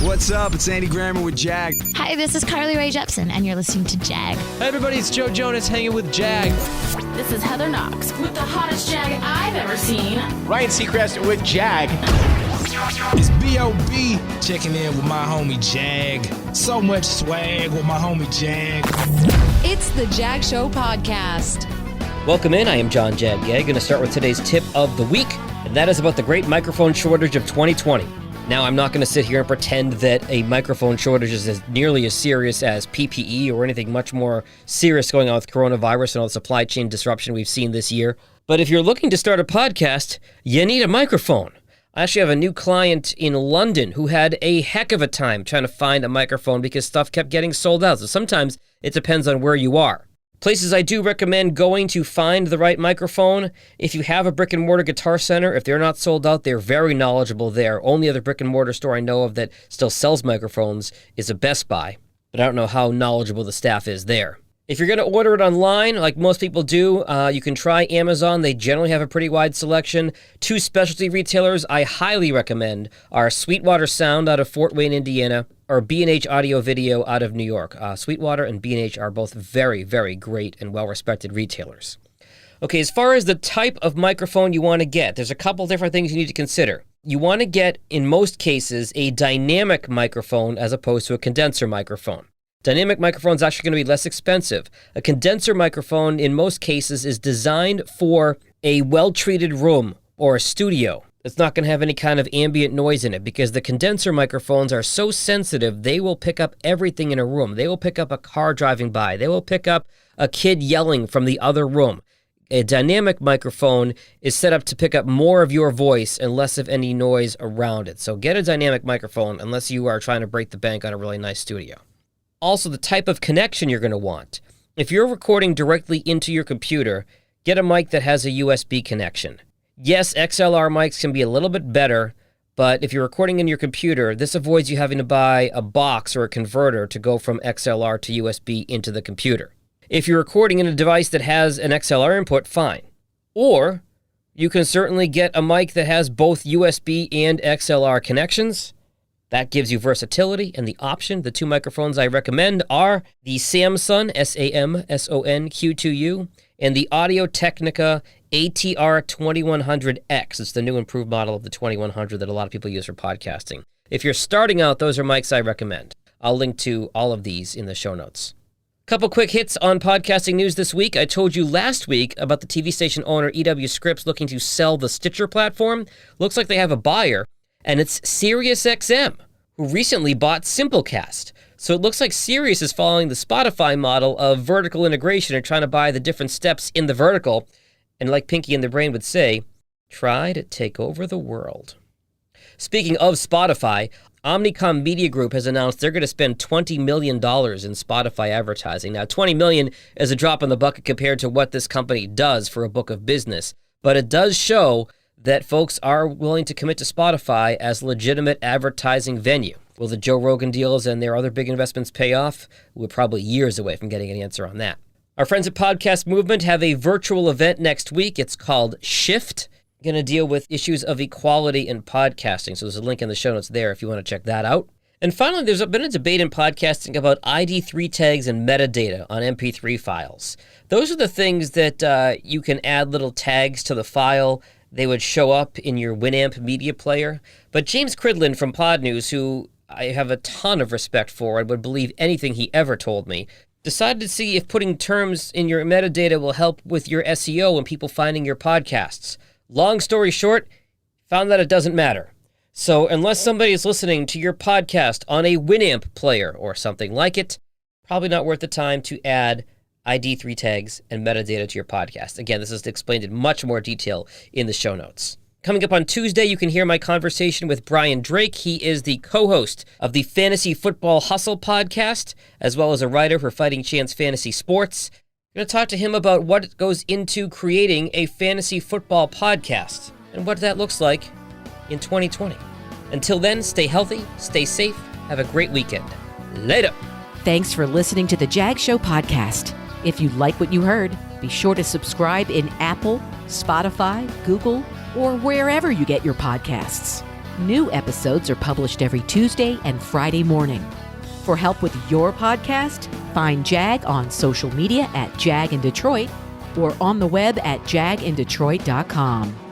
What's up? It's Andy Grammer with Jag. Hi, this is Carly Rae Jepsen, and you're listening to Jag. Hey everybody, it's Joe Jonas hanging with Jag. This is Heather Knox with the hottest Jag I've ever seen. Ryan Seacrest with Jag. It's B.O.B. checking in with my homie Jag. So much swag with my homie Jag. It's the Jag Show Podcast. Welcome in, I am John Jag. Going to start with today's tip of the week, and that is about the great microphone shortage of 2020. Now, I'm not going to sit here and pretend that a microphone shortage is as nearly as serious as PPE or anything much more serious going on with coronavirus and all the supply chain disruption we've seen this year. But if you're looking to start a podcast, you need a microphone. I actually have a new client in London who had a heck of a time trying to find a microphone because stuff kept getting sold out. So sometimes it depends on where you are. Places I do recommend going to find the right microphone, if you have a brick and mortar Guitar Center, if they're not sold out, they're very knowledgeable there. Only other brick and mortar store I know of that still sells microphones is a Best Buy, but I don't know how knowledgeable the staff is there. If you're going to order it online, like most people do, you can try Amazon. They generally have a pretty wide selection. Two specialty retailers I highly recommend are Sweetwater Sound out of Fort Wayne, Indiana, or B&H Audio Video out of New York. Sweetwater and B&H are both very, very great and well-respected retailers. Okay, as far as the type of microphone you want to get, there's a couple different things you need to consider. You want to get, in most cases, a dynamic microphone as opposed to a condenser microphone. Dynamic microphone is actually going to be less expensive. A condenser microphone, in most cases, is designed for a well-treated room or a studio. It's not going to have any kind of ambient noise in it because the condenser microphones are so sensitive, they will pick up everything in a room. They will pick up a car driving by. They will pick up a kid yelling from the other room. A dynamic microphone is set up to pick up more of your voice and less of any noise around it. So get a dynamic microphone unless you are trying to break the bank on a really nice studio. Also, the type of connection you're going to want. If you're recording directly into your computer, get a mic that has a USB connection. Yes, XLR mics can be a little bit better, but if you're recording in your computer, this avoids you having to buy a box or a converter to go from XLR to USB into the computer. If you're recording in a device that has an XLR input, fine. Or you can certainly get a mic that has both USB and XLR connections. That gives you versatility and the option. The two microphones I recommend are the Samson, Samson Q2U, and the Audio-Technica ATR 2100X. It's the new improved model of the 2100 that a lot of people use for podcasting. If you're starting out, those are mics I recommend. I'll link to all of these in the show notes. Couple quick hits on podcasting news this week. I told you last week about the TV station owner EW Scripps looking to sell the Stitcher platform. Looks like they have a buyer. And it's Sirius XM, who recently bought Simplecast. So it looks like Sirius is following the Spotify model of vertical integration and trying to buy the different steps in the vertical. And like Pinky and the Brain would say, try to take over the world. Speaking of Spotify, Omnicom Media Group has announced they're going to spend $20 million in Spotify advertising. Now, $20 million is a drop in the bucket compared to what this company does for a book of business. But it does show that folks are willing to commit to Spotify as a legitimate advertising venue. Will the Joe Rogan deals and their other big investments pay off? We're probably years away from getting an answer on that. Our friends at Podcast Movement have a virtual event next week. It's called Shift. Going to deal with issues of equality in podcasting. So there's a link in the show notes there if you want to check that out. And finally, there's been a debate in podcasting about ID3 tags and metadata on MP3 files. Those are the things that you can add little tags to the file. They would show up in your Winamp media player. But James Cridland from Pod News, who I have a ton of respect for and would believe anything he ever told me, decided to see if putting terms in your metadata will help with your SEO and people finding your podcasts. Long story short, found that it doesn't matter. So unless somebody is listening to your podcast on a Winamp player or something like it, probably not worth the time to add ID3 tags and metadata to your podcast. Again, this is explained in much more detail in the show notes. Coming up on Tuesday, you can hear my conversation with Brian Drake. He is the co-host of the Fantasy Football Hustle podcast, as well as a writer for Fighting Chance Fantasy Sports. I'm going to talk to him about what goes into creating a fantasy football podcast and what that looks like in 2020. Until then, stay healthy, stay safe, have a great weekend. Later. Thanks for listening to the Jag Show Podcast. If you like what you heard, be sure to subscribe in Apple, Spotify, Google, or wherever you get your podcasts. New episodes are published every Tuesday and Friday morning. For help with your podcast, find Jag on social media at Jag in Detroit or on the web at jagindetroit.com.